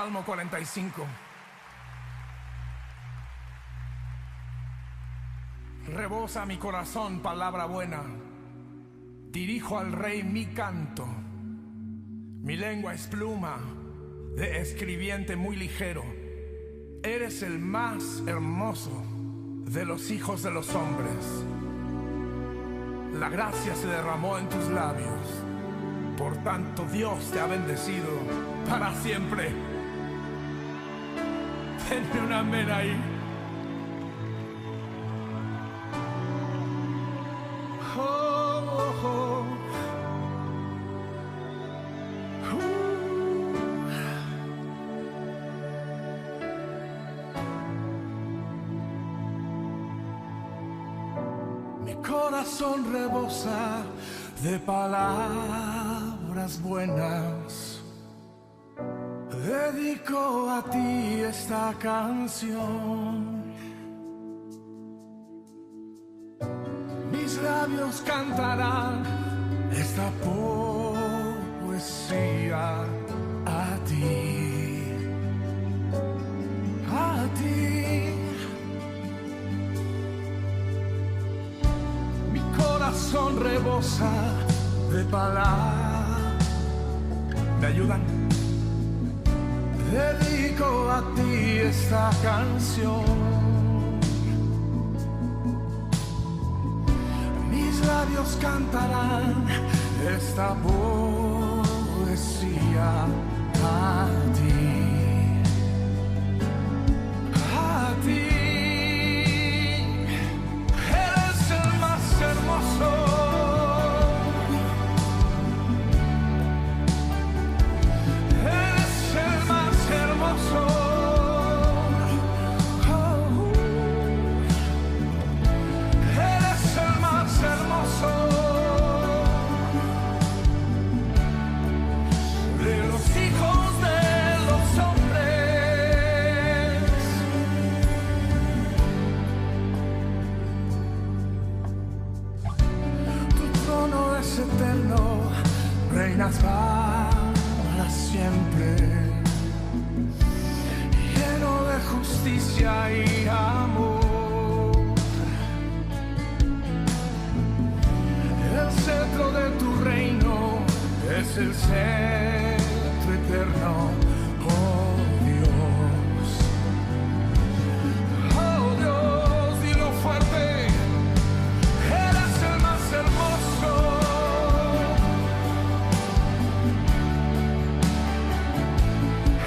Salmo 45. Rebosa mi corazón palabra buena. Dirijo al Rey mi canto. Mi lengua es pluma de escribiente muy ligero. Eres el más hermoso de los hijos de los hombres. La gracia se derramó en tus labios. Por tanto, Dios te ha bendecido para siempre. Denme un amén ahí. Oh, oh, oh. Mi corazón rebosa de palabras buenas. Dedico a ti esta canción. Mis labios cantarán esta poesía a ti, a ti. Mi corazón rebosa de palabras. ¿Me ayudan? Dedico a ti esta canción. Mis labios cantarán esta poesía a ti, a ti. Eres el más hermoso. Eterno, reinas para siempre, lleno de justicia y amor. El cetro de tu reino es el cetro eterno, oh Dios. Oh Dios, dilo fuerte, eres el más hermoso.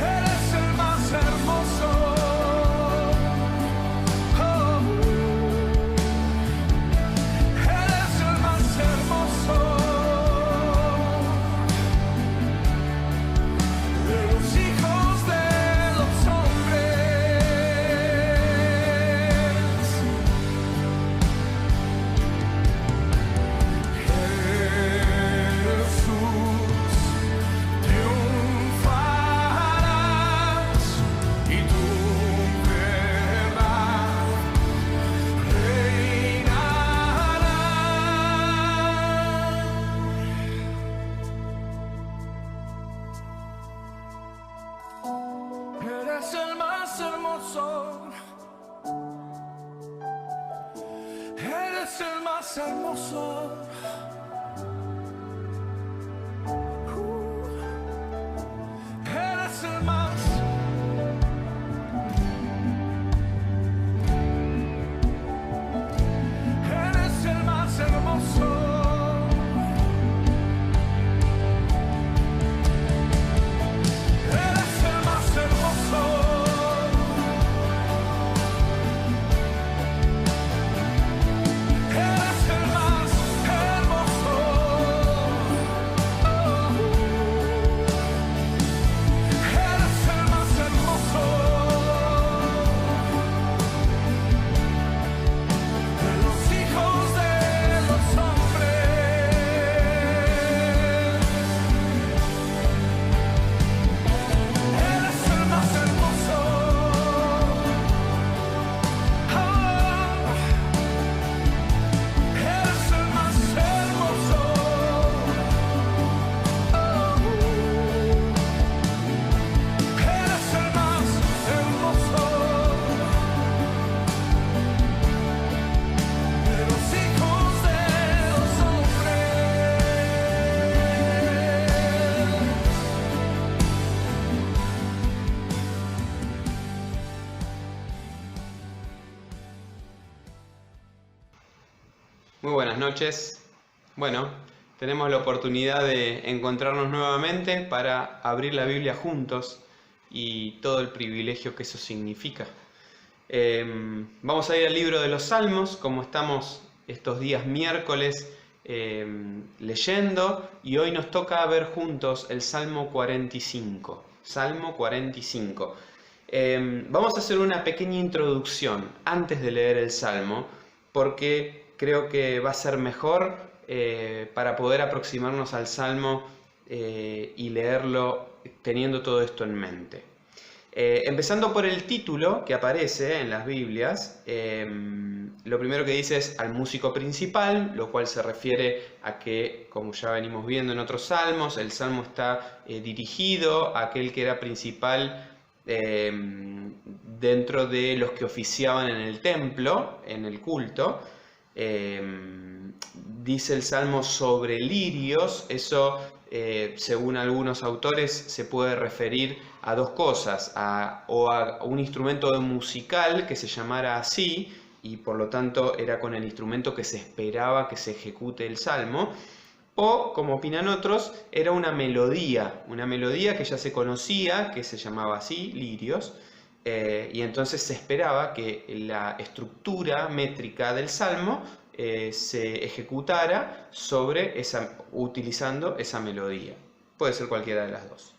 Eres el más hermoso. Eres el más hermoso. Eres el más. Eres el más hermoso. Eres el más hermoso. Muy buenas noches. Bueno, tenemos la oportunidad de encontrarnos nuevamente para abrir la Biblia juntos y todo el privilegio que eso significa. Vamos a ir al libro de los Salmos, como estamos estos días miércoles leyendo, y hoy nos toca ver juntos el Salmo 45. Salmo 45. Vamos a hacer una pequeña introducción antes de leer el Salmo, porque creo que va a ser mejor para poder aproximarnos al Salmo y leerlo teniendo todo esto en mente. Empezando por el título que aparece en las Biblias, lo primero que dice es al músico principal, lo cual se refiere a que, como ya venimos viendo en otros salmos, el salmo está dirigido a aquel que era principal dentro de los que oficiaban en el templo, en el culto. Dice el salmo sobre lirios. Eso, según algunos autores, se puede referir a dos cosas, o a un instrumento musical que se llamara así, y por lo tanto era con el instrumento que se esperaba que se ejecute el salmo, o, como opinan otros, era una melodía que ya se conocía, que se llamaba así, lirios, y entonces se esperaba que la estructura métrica del salmo se ejecutara utilizando esa melodía. Puede ser cualquiera de las dos.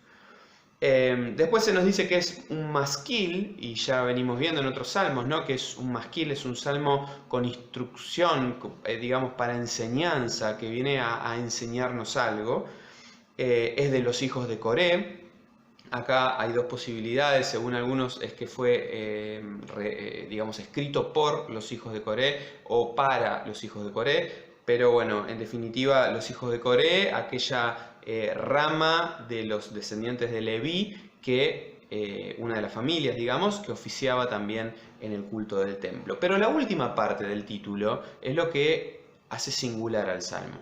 Después se nos dice que es un masquil, y ya venimos viendo en otros salmos, ¿no?, que es un masquil, es un salmo con instrucción, digamos, para enseñanza, que viene a enseñarnos algo. Es de los hijos de Coré. Acá hay dos posibilidades. Según algunos es que fue, digamos, escrito por los hijos de Coré o para los hijos de Coré. Pero bueno, en definitiva, los hijos de Coré, aquella rama de los descendientes de Leví, que una de las familias, digamos, que oficiaba también en el culto del templo. Pero la última parte del título es lo que hace singular al Salmo.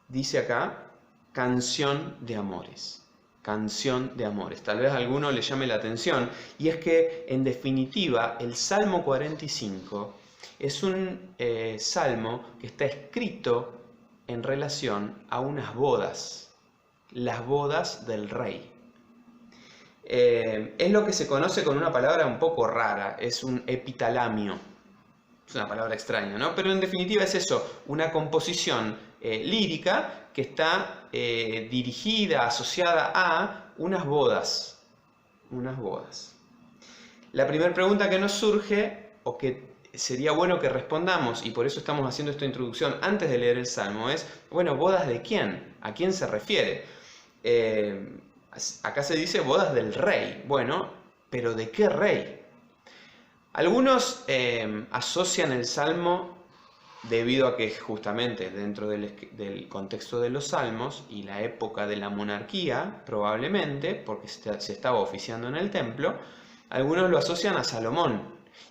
Dice acá, canción de amores. Canción de amores. Tal vez a alguno le llame la atención, y es que, en definitiva, el Salmo 45 es un salmo que está escrito en relación a unas bodas, las bodas del rey. Es lo que se conoce con una palabra un poco rara, es un epitalamio. Es una palabra extraña, ¿no? Pero en definitiva es eso, una composición lírica que está dirigida, asociada a unas bodas. Unas bodas. La primera pregunta que nos surge, o que sería bueno que respondamos, y por eso estamos haciendo esta introducción antes de leer el Salmo, es, bueno, ¿bodas de quién? ¿A quién se refiere? Acá se dice bodas del rey. Bueno, ¿pero de qué rey? Algunos asocian el Salmo, debido a que justamente dentro del contexto de los Salmos y la época de la monarquía, probablemente, porque se estaba oficiando en el templo, algunos lo asocian a Salomón.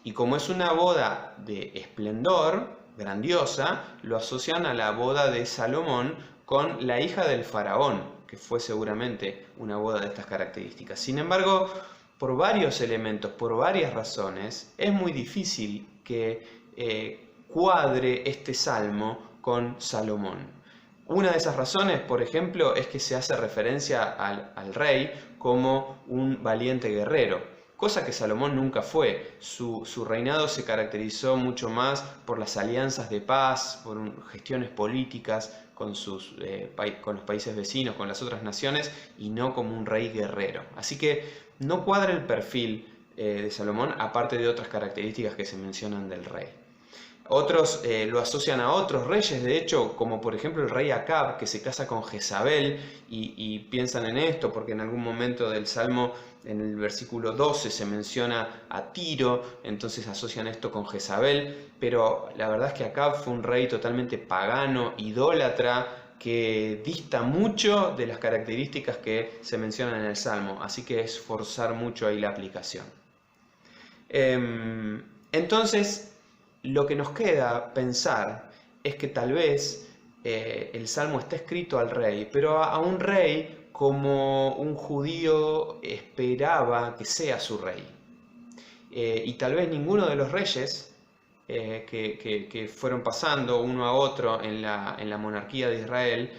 Y como es una boda de esplendor, grandiosa, lo asocian a la boda de Salomón con la hija del faraón, que fue seguramente una boda de estas características. Sin embargo, por varios elementos, por varias razones, es muy difícil que cuadre este salmo con Salomón. Una de esas razones, por ejemplo, es que se hace referencia al rey como un valiente guerrero, cosa que Salomón nunca fue. Su reinado se caracterizó mucho más por las alianzas de paz, por gestiones políticas con los países vecinos, con las otras naciones, y no como un rey guerrero. Así que no cuadra el perfil de Salomón, aparte de otras características que se mencionan del rey. Otros lo asocian a otros reyes, de hecho, como por ejemplo el rey Acab, que se casa con Jezabel, y piensan en esto porque en algún momento del Salmo, en el versículo 12, se menciona a Tiro, entonces asocian esto con Jezabel, pero la verdad es que Acab fue un rey totalmente pagano, idólatra, que dista mucho de las características que se mencionan en el Salmo, así que es forzar mucho ahí la aplicación. Entonces, lo que nos queda pensar es que tal vez el Salmo está escrito al rey, pero a un rey como un judío esperaba que sea su rey. Y tal vez ninguno de los reyes que fueron pasando uno a otro en la monarquía de Israel,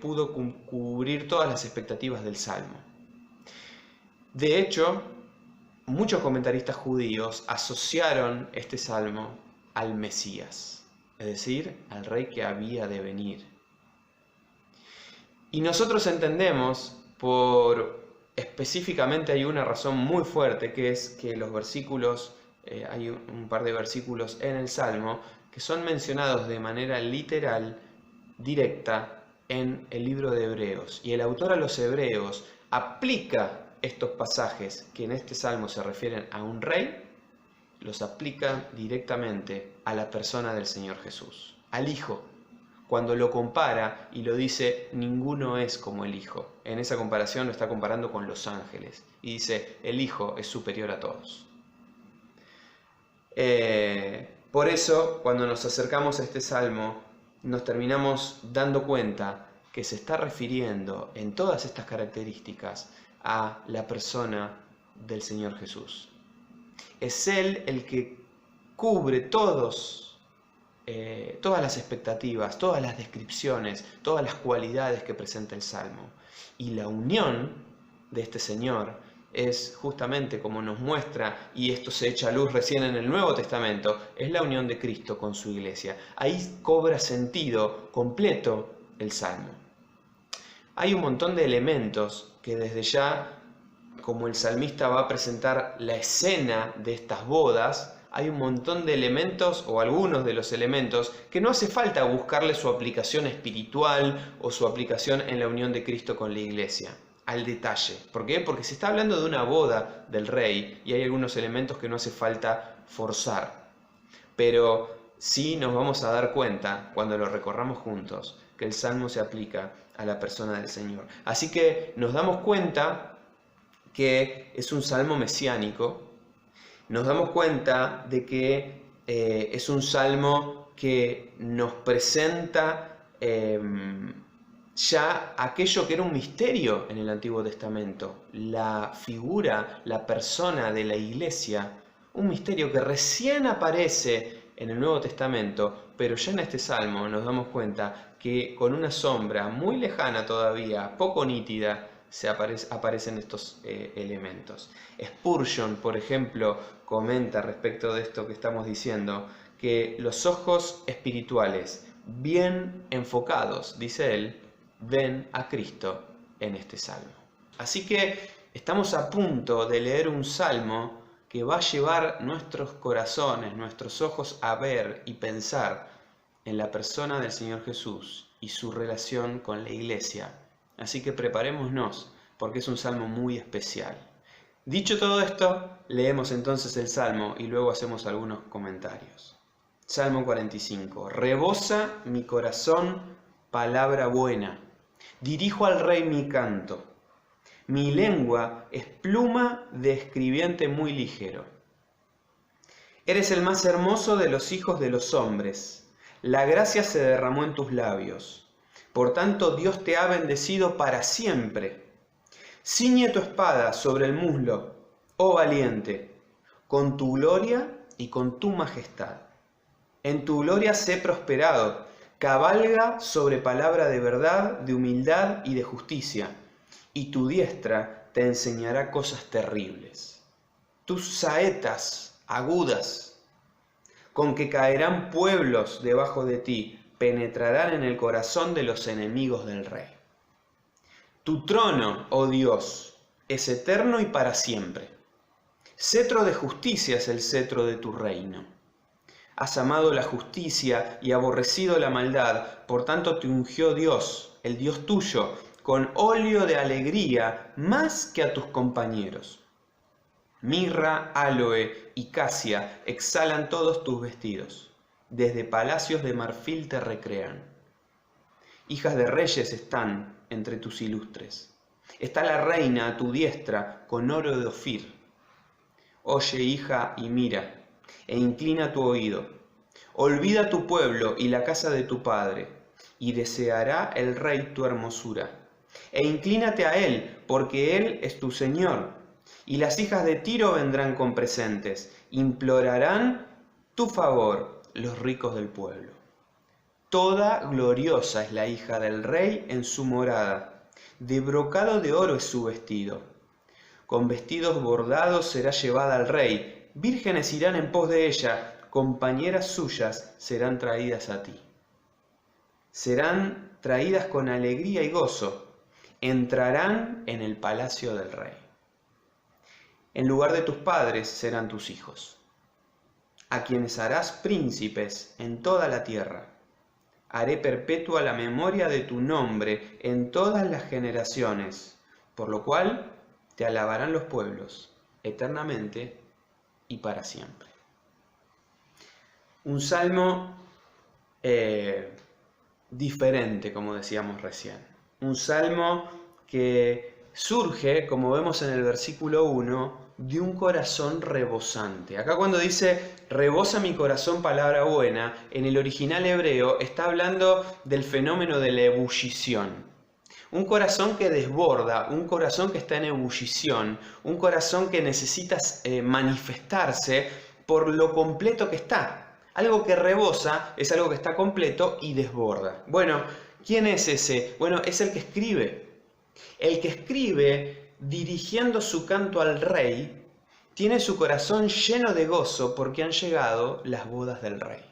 pudo cubrir todas las expectativas del Salmo. De hecho, muchos comentaristas judíos asociaron este Salmo al Mesías, es decir, al rey que había de venir. Y nosotros entendemos, específicamente hay una razón muy fuerte, que es que los versículos, hay un par de versículos en el Salmo que son mencionados de manera literal, directa, en el libro de Hebreos. Y el autor a los Hebreos aplica estos pasajes que en este Salmo se refieren a un rey, los aplica directamente a la persona del Señor Jesús, al Hijo. Cuando lo compara y lo dice, ninguno es como el Hijo. En esa comparación lo está comparando con los ángeles. Y dice, el Hijo es superior a todos. Por eso, cuando nos acercamos a este Salmo, nos terminamos dando cuenta que se está refiriendo en todas estas características a la persona del Señor Jesús. Es Él el que cubre todas las expectativas, todas las descripciones, todas las cualidades que presenta el Salmo. Y la unión de este Señor es justamente como nos muestra, y esto se echa a luz recién en el Nuevo Testamento, es la unión de Cristo con su iglesia. Ahí cobra sentido completo el Salmo. Hay un montón de elementos que desde ya, como el salmista va a presentar la escena de estas bodas, hay un montón de elementos, o algunos de los elementos, que no hace falta buscarle su aplicación espiritual o su aplicación en la unión de Cristo con la iglesia, al detalle. ¿Por qué? Porque se está hablando de una boda del rey y hay algunos elementos que no hace falta forzar. Pero sí nos vamos a dar cuenta, cuando lo recorramos juntos, que el Salmo se aplica a la persona del Señor. Así que nos damos cuenta que es un Salmo mesiánico. Nos damos cuenta de que es un salmo que nos presenta ya aquello que era un misterio en el Antiguo Testamento, la figura, la persona de la iglesia, un misterio que recién aparece en el Nuevo Testamento, pero ya en este salmo nos damos cuenta que con una sombra muy lejana todavía, poco nítida, aparecen estos elementos. Spurgeon, por ejemplo, comenta respecto de esto que estamos diciendo, que los ojos espirituales bien enfocados, dice él, ven a Cristo en este salmo. Así que estamos a punto de leer un salmo que va a llevar nuestros corazones, nuestros ojos a ver y pensar en la persona del Señor Jesús y su relación con la iglesia. Así que preparémonos, porque es un salmo muy especial. Dicho todo esto, leemos entonces el salmo y luego hacemos algunos comentarios. Salmo 45. Rebosa mi corazón palabra buena. Dirijo al rey mi canto. Mi lengua es pluma de escribiente muy ligero. Eres el más hermoso de los hijos de los hombres. La gracia se derramó en tus labios. Por tanto, Dios te ha bendecido para siempre. Ciñe tu espada sobre el muslo, oh valiente, con tu gloria y con tu majestad. En tu gloria sé prosperado, cabalga sobre palabra de verdad, de humildad y de justicia, y tu diestra te enseñará cosas terribles. Tus saetas agudas, con que caerán pueblos debajo de ti, penetrarán en el corazón de los enemigos del rey. Tu trono, oh Dios, es eterno y para siempre. Cetro de justicia es el cetro de tu reino. Has amado la justicia y aborrecido la maldad, por tanto te ungió Dios, el Dios tuyo, con óleo de alegría más que a tus compañeros. Mirra, áloe y casia exhalan todos tus vestidos. Desde palacios de marfil te recrean. Hijas de reyes están entre tus ilustres. Está la reina a tu diestra con oro de Ofir. Oye, hija, y mira, e inclina tu oído. Olvida tu pueblo y la casa de tu padre, y deseará el rey tu hermosura. E inclínate a él, porque él es tu Señor. Y las hijas de Tiro vendrán con presentes, implorarán tu favor los ricos del pueblo. Toda gloriosa es la hija del rey en su morada, de brocado de oro es su vestido. Con vestidos bordados será llevada al rey, vírgenes irán en pos de ella, compañeras suyas serán traídas a ti. Serán traídas con alegría y gozo, entrarán en el palacio del rey. En lugar de tus padres serán tus hijos, a quienes harás príncipes en toda la tierra. Haré perpetua la memoria de tu nombre en todas las generaciones, por lo cual te alabarán los pueblos eternamente y para siempre. Un salmo diferente, como decíamos recién. Un salmo que surge, como vemos en el versículo 1, de un corazón rebosante. Acá cuando dice rebosa mi corazón palabra buena, en el original hebreo está hablando del fenómeno de la ebullición. Un corazón que desborda, un corazón que está en ebullición, un corazón que necesita manifestarse por lo completo que está. Algo que rebosa es algo que está completo y desborda. Bueno, ¿quién es ese? Bueno, es el que escribe. El que escribe dirigiendo su canto al rey, tiene su corazón lleno de gozo porque han llegado las bodas del rey.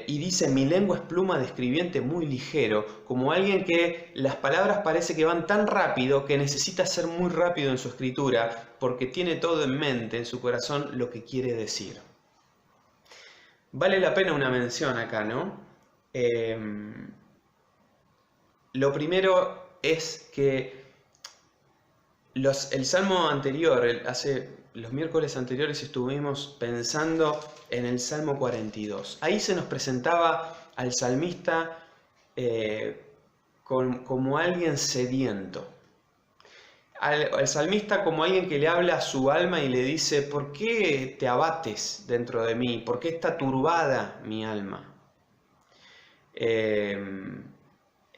Y dice, mi lengua es pluma de escribiente muy ligero, como alguien que las palabras parece que van tan rápido que necesita ser muy rápido en su escritura porque tiene todo en mente, en su corazón, lo que quiere decir. Vale la pena una mención acá, ¿no? Lo primero es que el salmo anterior, los miércoles anteriores estuvimos pensando en el Salmo 42. Ahí se nos presentaba al salmista como alguien sediento. Al salmista como alguien que le habla a su alma y le dice, ¿por qué te abates dentro de mí? ¿Por qué está turbada mi alma?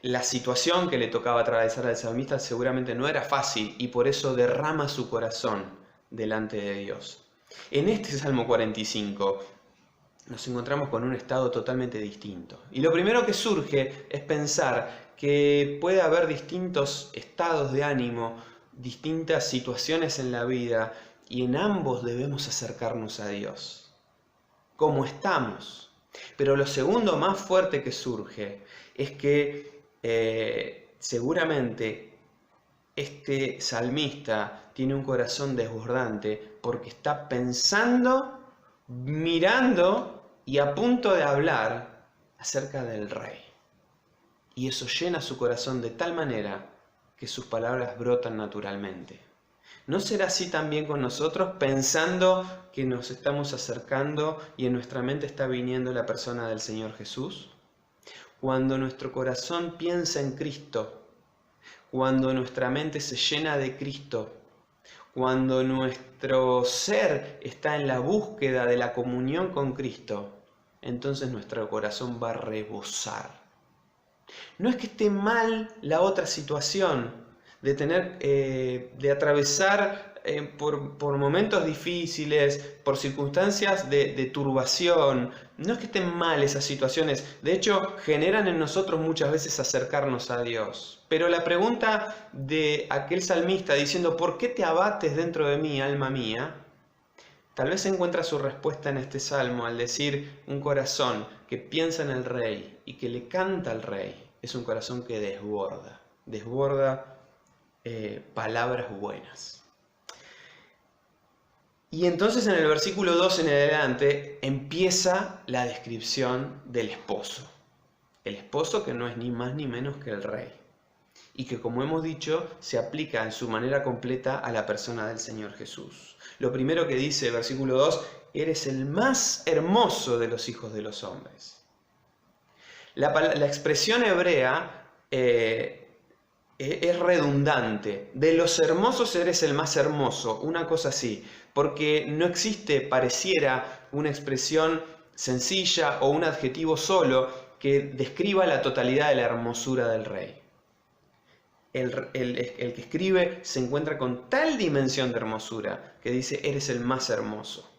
La situación que le tocaba atravesar al salmista seguramente no era fácil y por eso derrama su corazón delante de Dios. En este Salmo 45 nos encontramos con un estado totalmente distinto. Y lo primero que surge es pensar que puede haber distintos estados de ánimo, distintas situaciones en la vida y en ambos debemos acercarnos a Dios, como estamos. Pero lo segundo más fuerte que surge es que seguramente este salmista tiene un corazón desbordante porque está pensando, mirando y a punto de hablar acerca del rey. Y eso llena su corazón de tal manera que sus palabras brotan naturalmente. ¿No será así también con nosotros, pensando que nos estamos acercando y en nuestra mente está viniendo la persona del Señor Jesús? Cuando nuestro corazón piensa en Cristo, cuando nuestra mente se llena de Cristo, cuando nuestro ser está en la búsqueda de la comunión con Cristo, entonces nuestro corazón va a rebosar. No es que esté mal la otra situación de tener, de atravesar por momentos difíciles, por circunstancias de turbación. No es que estén mal esas situaciones, de hecho generan en nosotros muchas veces acercarnos a Dios. Pero la pregunta de aquel salmista diciendo ¿por qué te abates dentro de mí, alma mía? Tal vez encuentra su respuesta en este salmo al decir un corazón que piensa en el rey y que le canta al rey. Es un corazón que desborda palabras buenas. Y entonces en el versículo 2 en adelante empieza la descripción del esposo. El esposo que no es ni más ni menos que el rey. Y que, como hemos dicho, se aplica en su manera completa a la persona del Señor Jesús. Lo primero que dice el versículo 2, eres el más hermoso de los hijos de los hombres. La expresión hebrea es redundante. De los hermosos eres el más hermoso, una cosa así. Porque no existe, pareciera, una expresión sencilla o un adjetivo solo que describa la totalidad de la hermosura del rey. El que escribe se encuentra con tal dimensión de hermosura que dice, eres el más hermoso.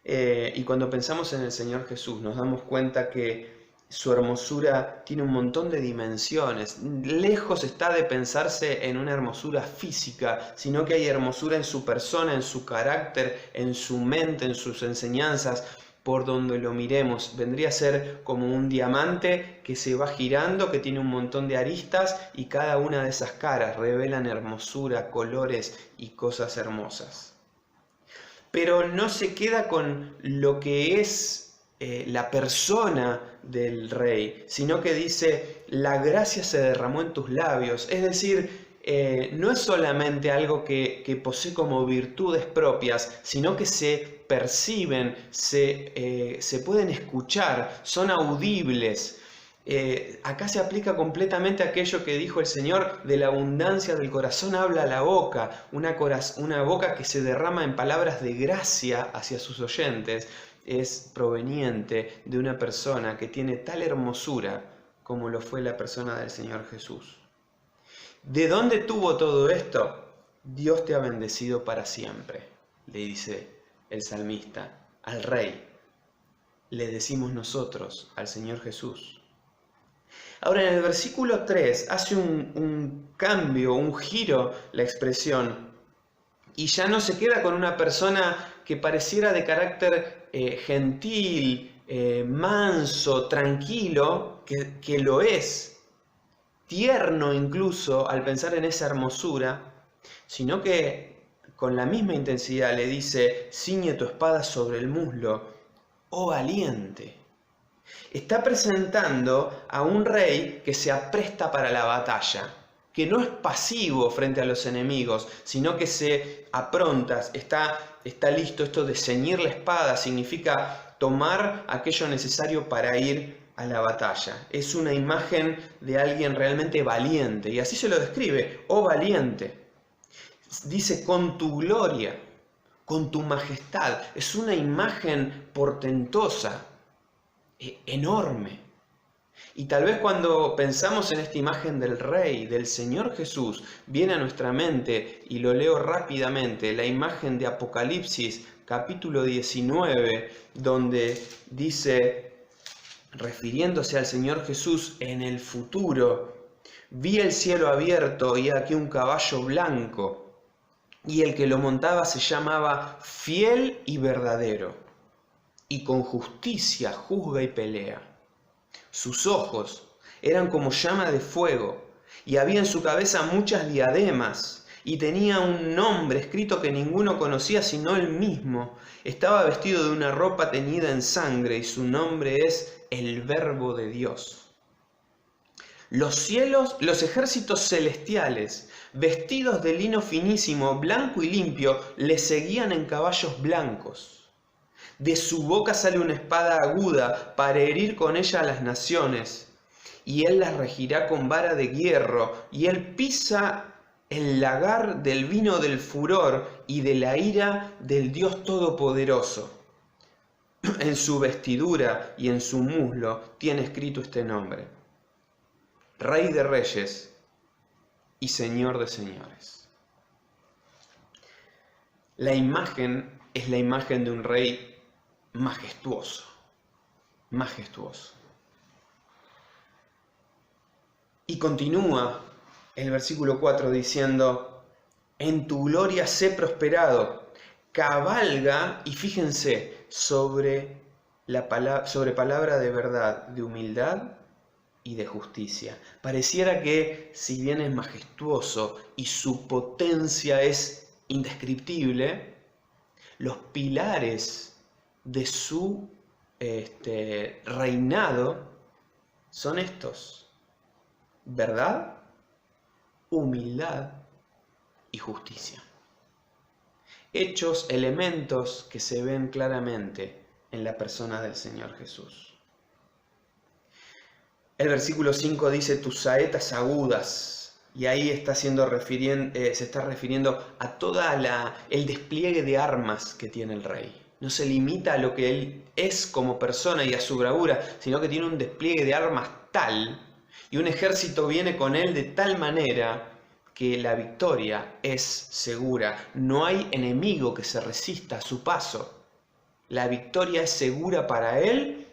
Y cuando pensamos en el Señor Jesús, nos damos cuenta que su hermosura tiene un montón de dimensiones. Lejos está de pensarse en una hermosura física, sino que hay hermosura en su persona, en su carácter, en su mente, en sus enseñanzas. Por donde lo miremos, vendría a ser como un diamante que se va girando, que tiene un montón de aristas, y cada una de esas caras revelan hermosura, colores y cosas hermosas. Pero no se queda con lo que es la persona del rey, sino que dice, la gracia se derramó en tus labios. Es decir, no es solamente algo que posee como virtudes propias, sino que se perciben, se pueden escuchar, son audibles. Acá se aplica completamente aquello que dijo el Señor: de la abundancia del corazón habla la boca, una boca que se derrama en palabras de gracia hacia sus oyentes. Es proveniente de una persona que tiene tal hermosura como lo fue la persona del Señor Jesús. ¿De dónde tuvo todo esto? Dios te ha bendecido para siempre, le dice el salmista al Rey. Le decimos nosotros al Señor Jesús. Ahora, en el versículo 3 hace un cambio, un giro la expresión, y ya no se queda con una persona que pareciera de carácter gentil, manso, tranquilo, que lo es, tierno incluso al pensar en esa hermosura, sino que con la misma intensidad le dice: ciñe tu espada sobre el muslo, oh valiente. Está presentando a un rey que se apresta para la batalla, que no es pasivo frente a los enemigos, sino que se apronta, está listo. Esto de ceñir la espada significa tomar aquello necesario para ir a la batalla. Es una imagen de alguien realmente valiente, y así se lo describe: oh valiente. Dice: con tu gloria, con tu majestad. Es una imagen portentosa, enorme. Y tal vez cuando pensamos en esta imagen del Rey, del Señor Jesús, viene a nuestra mente, y lo leo rápidamente, la imagen de Apocalipsis capítulo 19, donde dice, refiriéndose al Señor Jesús en el futuro: vi el cielo abierto y aquí un caballo blanco, y el que lo montaba se llamaba Fiel y Verdadero, y con justicia juzga y pelea. Sus ojos eran como llama de fuego, y había en su cabeza muchas diademas, y tenía un nombre escrito que ninguno conocía sino él mismo. Estaba vestido de una ropa teñida en sangre, y su nombre es el Verbo de Dios. Los cielos, los ejércitos celestiales, vestidos de lino finísimo, blanco y limpio, le seguían en caballos blancos. De su boca sale una espada aguda para herir con ella a las naciones, y él las regirá con vara de hierro, y él pisa el lagar del vino del furor y de la ira del Dios Todopoderoso. En su vestidura y en su muslo tiene escrito este nombre: Rey de Reyes y Señor de Señores. La imagen es la imagen de un rey majestuoso, majestuoso. Y continúa el versículo 4 diciendo: en tu gloria sé prosperado, cabalga, y fíjense, sobre palabra de verdad, de humildad y de justicia. Pareciera que, si bien es majestuoso y su potencia es indescriptible, los pilares de su reinado son estos: verdad, humildad y justicia. Hechos, elementos que se ven claramente en la persona del Señor Jesús. El versículo 5 dice: tus saetas agudas, y ahí se está refiriendo a todo el despliegue de armas que tiene el rey. No se limita a lo que él es como persona y a su bravura, sino que tiene un despliegue de armas tal, y un ejército viene con él de tal manera que la victoria es segura. No hay enemigo que se resista a su paso. La victoria es segura para él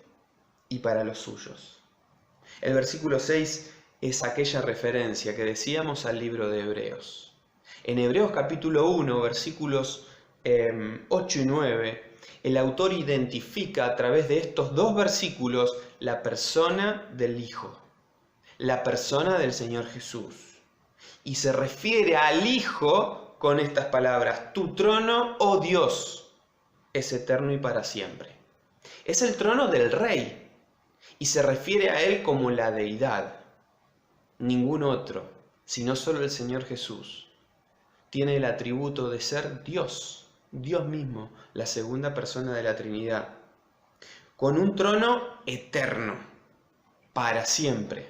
y para los suyos. El versículo 6 es aquella referencia que decíamos al libro de Hebreos. En Hebreos capítulo 1, versículos 8 y 9, el autor identifica a través de estos dos versículos la persona del Hijo, la persona del Señor Jesús. Y se refiere al Hijo con estas palabras: tu trono, oh Dios, es eterno y para siempre. Es el trono del Rey y se refiere a Él como la deidad. Ningún otro, sino solo el Señor Jesús, tiene el atributo de ser Dios, Dios mismo, la segunda persona de la Trinidad, con un trono eterno, para siempre,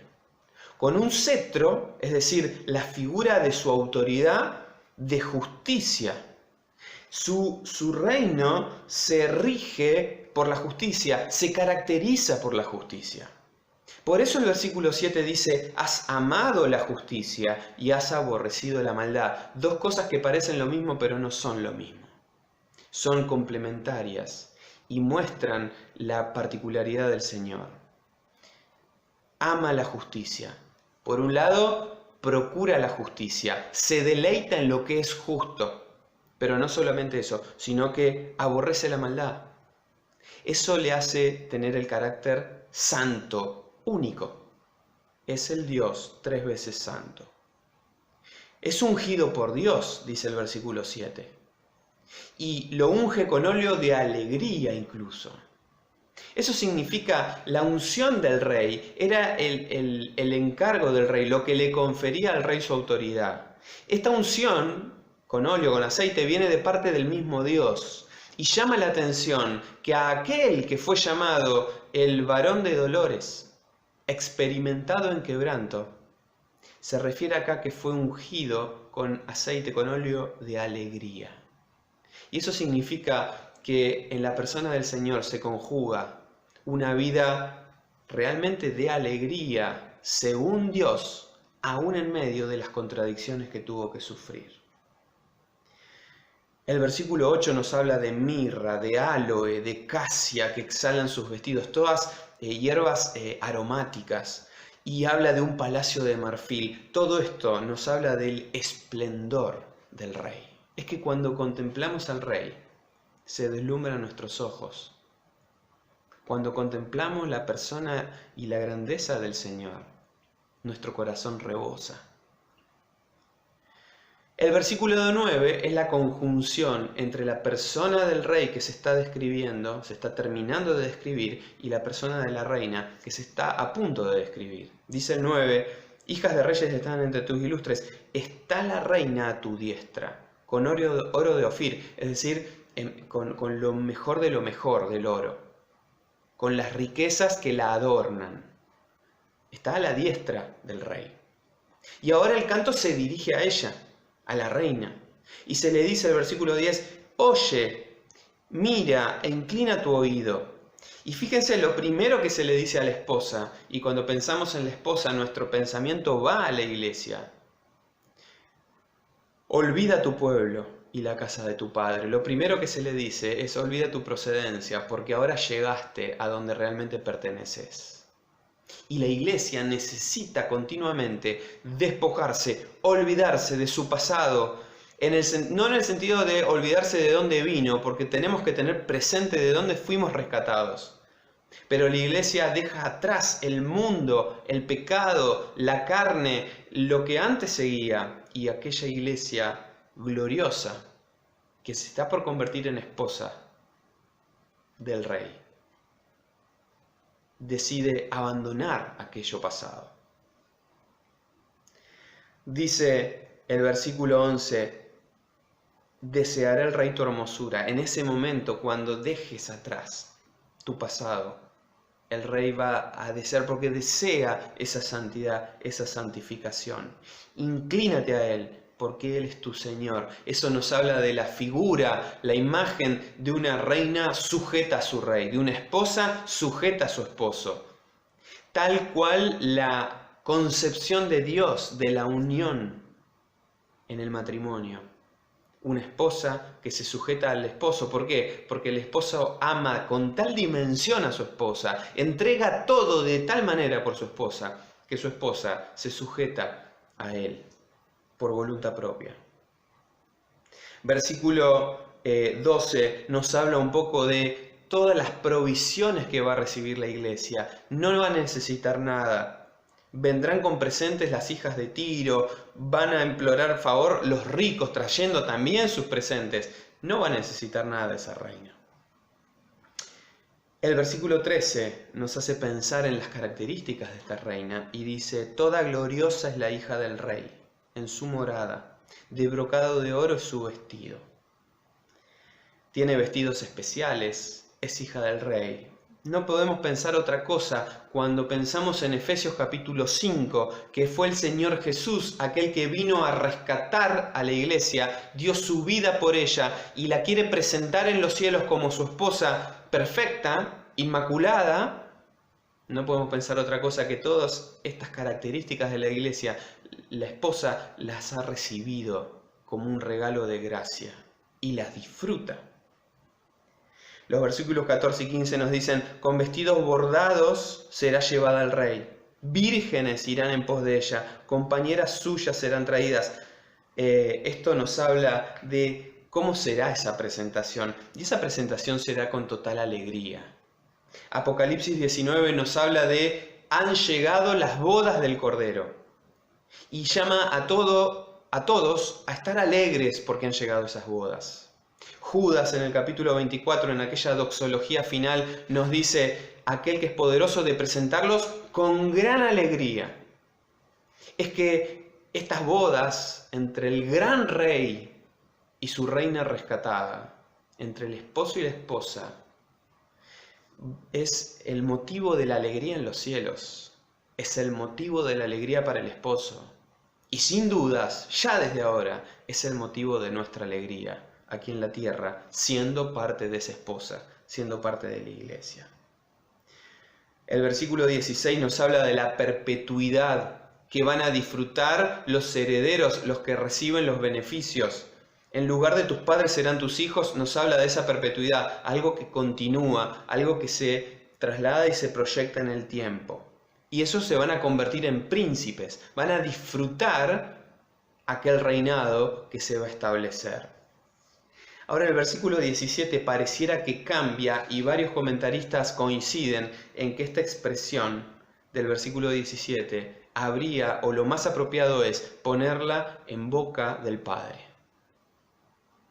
con un cetro, es decir, la figura de su autoridad de justicia. Su reino se rige por la justicia, se caracteriza por la justicia. Por eso el versículo 7 dice: has amado la justicia y has aborrecido la maldad. Dos cosas que parecen lo mismo pero no son lo mismo. Son complementarias y muestran la particularidad del Señor. Ama la justicia. Por un lado, procura la justicia, se deleita en lo que es justo. Pero no solamente eso, sino que aborrece la maldad. Eso le hace tener el carácter santo, único. Es el Dios 3 veces santo. Es ungido por Dios, dice el versículo 7. Y lo unge con óleo de alegría incluso. Eso significa la unción del rey. Era el encargo del rey, lo que le confería al rey su autoridad. Esta unción, con óleo, con aceite, viene de parte del mismo Dios. Y llama la atención que a aquel que fue llamado el varón de dolores, experimentado en quebranto, se refiere acá que fue ungido con aceite, con óleo de alegría. Y eso significa que en la persona del Señor se conjuga una vida realmente de alegría, según Dios, aún en medio de las contradicciones que tuvo que sufrir. El versículo 8 nos habla de mirra, de áloe, de casia que exhalan sus vestidos, todas hierbas aromáticas, y habla de un palacio de marfil. Todo esto nos habla del esplendor del rey. Es que cuando contemplamos al rey, se deslumbran nuestros ojos. Cuando contemplamos la persona y la grandeza del Señor, nuestro corazón rebosa. El versículo 9 es la conjunción entre la persona del rey que se está describiendo, se está terminando de describir, y la persona de la reina que se está a punto de describir. Dice el 9: hijas de reyes están entre tus ilustres, está la reina a tu diestra, con oro de Ofir, es decir, con lo mejor de lo mejor del oro, con las riquezas que la adornan. Está a la diestra del rey. Y ahora el canto se dirige a ella, a la reina, y se le dice el versículo 10: oye, mira e inclina tu oído. Y fíjense lo primero que se le dice a la esposa, y cuando pensamos en la esposa nuestro pensamiento va a la iglesia: olvida tu pueblo y la casa de tu padre. Lo primero que se le dice es: olvida tu procedencia, porque ahora llegaste a donde realmente perteneces. Y la iglesia necesita continuamente despojarse, olvidarse de su pasado, no en el sentido de olvidarse de dónde vino, porque tenemos que tener presente de dónde fuimos rescatados. Pero la iglesia deja atrás el mundo, el pecado, la carne, lo que antes seguía, y aquella iglesia gloriosa que se está por convertir en esposa del rey decide abandonar aquello pasado. Dice el versículo 11: deseará el rey tu hermosura. En ese momento, cuando dejes atrás tu pasado, el rey va a desear, porque desea esa santidad, esa santificación. Inclínate a él, porque Él es tu Señor. Eso nos habla de la figura, la imagen de una reina sujeta a su rey, de una esposa sujeta a su esposo. Tal cual la concepción de Dios de la unión en el matrimonio. una esposa que se sujeta al esposo. ¿Por qué? Porque el esposo ama con tal dimensión a su esposa, entrega todo de tal manera por su esposa, que su esposa se sujeta a él por voluntad propia. Versículo 12 nos habla un poco de todas las provisiones que va a recibir la iglesia. No va a necesitar nada. Vendrán con presentes las hijas de Tiro, van a implorar favor los ricos trayendo también sus presentes. No va a necesitar nada de esa reina. El versículo 13 nos hace pensar en las características de esta reina y dice: toda gloriosa es la hija del rey, en su morada, de brocado de oro es su vestido. Tiene vestidos especiales, es hija del rey. No podemos pensar otra cosa cuando pensamos en Efesios capítulo 5, que fue el Señor Jesús, aquel que vino a rescatar a la iglesia, dio su vida por ella y la quiere presentar en los cielos como su esposa perfecta, inmaculada. No podemos pensar otra cosa que todas estas características de la iglesia, la esposa las ha recibido como un regalo de gracia y las disfruta. Los versículos 14 y 15 nos dicen: con vestidos bordados será llevada al rey, vírgenes irán en pos de ella, compañeras suyas serán traídas. Esto nos habla de cómo será esa presentación, y esa presentación será con total alegría. Apocalipsis 19 nos habla de: han llegado las bodas del Cordero, y llama a todos a estar alegres porque han llegado esas bodas. Judas en el capítulo 24, en aquella doxología final, nos dice: aquel que es poderoso de presentarlos con gran alegría. Es que estas bodas entre el gran rey y su reina rescatada, entre el esposo y la esposa, es el motivo de la alegría en los cielos, es el motivo de la alegría para el esposo. Y sin dudas, ya desde ahora, es el motivo de nuestra alegría aquí en la tierra, siendo parte de esa esposa, siendo parte de la iglesia. El versículo 16 nos habla de la perpetuidad que van a disfrutar los herederos, los que reciben los beneficios. En lugar de tus padres serán tus hijos, nos habla de esa perpetuidad, algo que continúa, algo que se traslada y se proyecta en el tiempo. Y esos se van a convertir en príncipes, van a disfrutar aquel reinado que se va a establecer. Ahora el versículo 17 pareciera que cambia y varios comentaristas coinciden en que esta expresión del versículo 17 habría, o lo más apropiado es, ponerla en boca del Padre.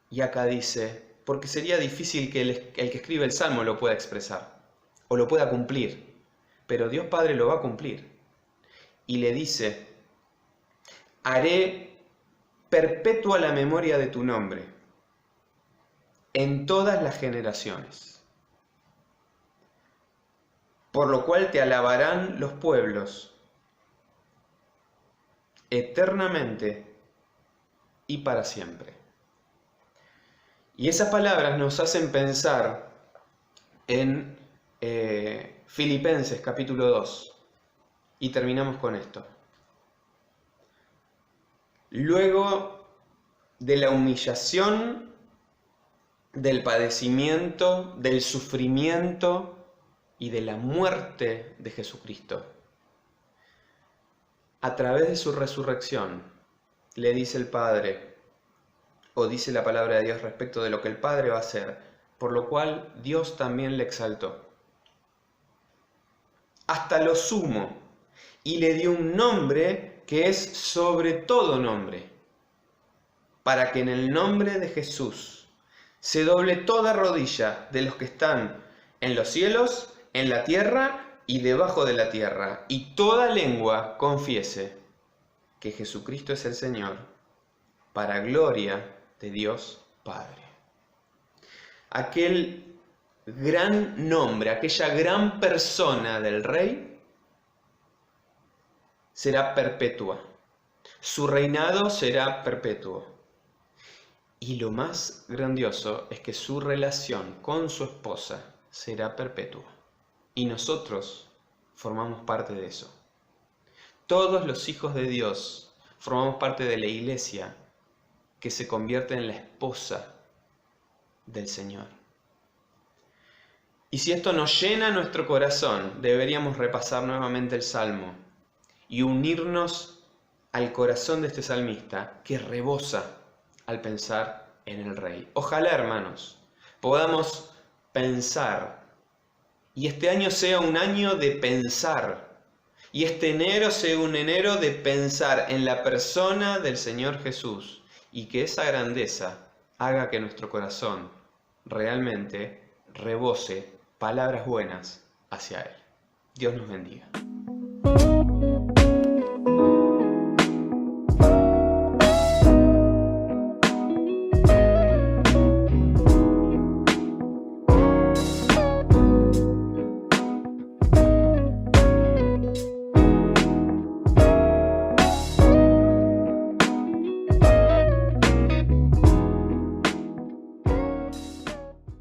Y acá dice, porque sería difícil que el que escribe el Salmo lo pueda expresar o lo pueda cumplir, pero Dios Padre lo va a cumplir. Y le dice: haré perpetua la memoria de tu nombre en todas las generaciones, por lo cual te alabarán los pueblos eternamente y para siempre. Y esas palabras nos hacen pensar en Filipenses capítulo 2. Y terminamos con esto. Luego de la humillación, del padecimiento, del sufrimiento y de la muerte de Jesucristo, a través de su resurrección, le dice el Padre, o dice la palabra de Dios respecto de lo que el Padre va a hacer, por lo cual Dios también le exaltó hasta lo sumo y le dio un nombre que es sobre todo nombre, para que en el nombre de Jesús se doble toda rodilla de los que están en los cielos, en la tierra y debajo de la tierra, y toda lengua confiese que Jesucristo es el Señor, para gloria de Dios Padre. Aquel gran nombre, aquella gran persona del Rey, será perpetua. Su reinado será perpetuo. Y lo más grandioso es que su relación con su esposa será perpetua. Y nosotros formamos parte de eso. Todos los hijos de Dios formamos parte de la iglesia que se convierte en la esposa del Señor. Y si esto nos llena nuestro corazón, deberíamos repasar nuevamente el Salmo y unirnos al corazón de este salmista que rebosa al pensar en el Rey. Ojalá, hermanos, podamos pensar, y este año sea un año de pensar, y este enero sea un enero de pensar en la persona del Señor Jesús, y que esa grandeza haga que nuestro corazón realmente rebose palabras buenas hacia Él. Dios nos bendiga.